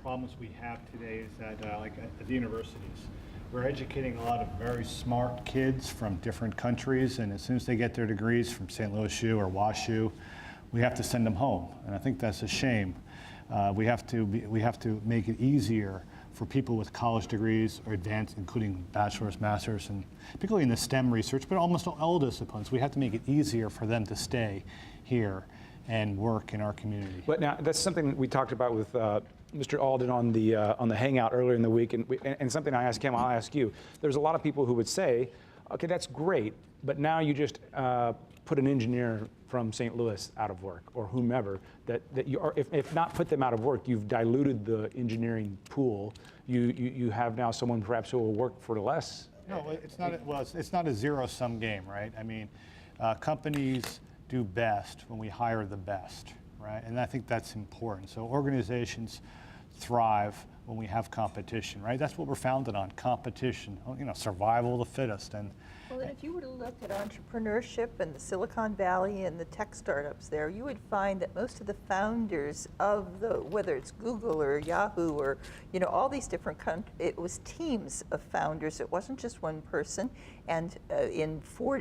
problems we have today is that, like at the universities, we're educating a lot of very smart kids from different countries, and as soon as they get their degrees from St. Louis U or WashU, we have to send them home, and I think that's a shame. We have to make it easier for people with college degrees or advanced, including bachelor's, master's, and particularly in the STEM research, but almost all disciplines. We have to make it easier for them to stay here and work in our community. But now that's something we talked about with Mr. Alden on the Hangout earlier in the week, and something I asked him, I'll ask you. There's a lot of people who would say, okay, that's great, but now you just put an engineer from St. Louis out of work, or whomever, that you are, if not put them out of work, you've diluted the engineering pool. You have now someone perhaps who will work for less. No, it's not. Well, it's not a zero-sum game, right? I mean, companies do best when we hire the best, right? And I think that's important. So organizations thrive when we have competition, right? That's what we're founded on, competition, you know, survival of the fittest. And well, and if you were to look at entrepreneurship and the Silicon Valley and the tech startups there, you would find that most of the founders of the, whether it's Google or Yahoo or, you know, all these different it was teams of founders. It wasn't just one person. And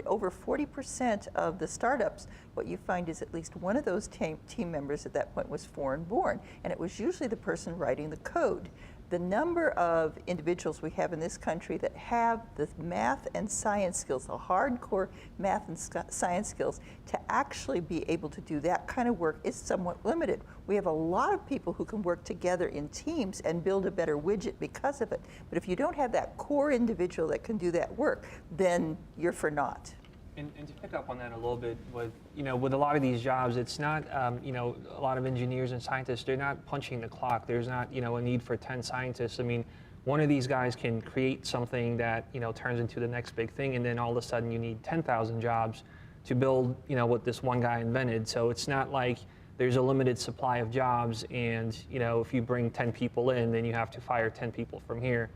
over 40% of the startups, what you find is at least one of those team members at that point was foreign born. And it was usually the person writing the code. The number of individuals we have in this country that have the math and science skills, the hardcore math and science skills, to actually be able to do that kind of work is somewhat limited. We have a lot of people who can work together in teams and build a better widget because of it. But if you don't have that core individual that can do that work, then you're for naught. And to pick up on that a little bit, with with a lot of these jobs, it's not a lot of engineers and scientists. They're not punching the clock. There's not a need for 10 scientists. I mean, one of these guys can create something that turns into the next big thing, and then all of a sudden you need 10,000 jobs to build what this one guy invented. So it's not like there's a limited supply of jobs, and if you bring 10 people in, then you have to fire 10 people from here.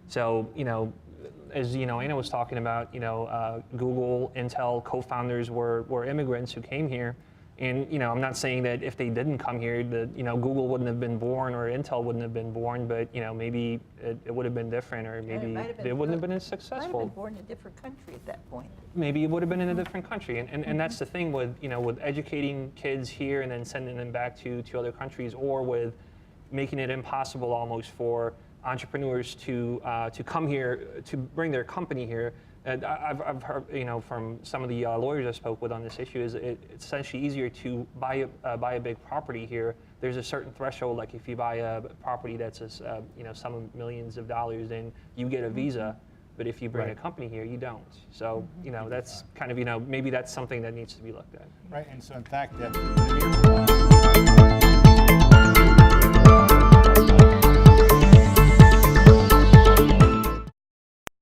So as Anna was talking about, Google, Intel co-founders were immigrants who came here, and I'm not saying that if they didn't come here, that Google wouldn't have been born or Intel wouldn't have been born, but maybe it would have been different, or maybe it wouldn't have been as successful. Might have been born in a different country at that point. Maybe it would have been in a different country, and that's the thing with with educating kids here and then sending them back to other countries, or with making it impossible almost for entrepreneurs to come here, to bring their company here. I've heard from some of the lawyers I spoke with on this issue, is it's essentially easier to buy a big property here. There's a certain threshold, like if you buy a property that's some millions of dollars, then you get a visa. But if you bring a company here, you don't. So that's kind of maybe that's something that needs to be looked at. Right, and so in fact that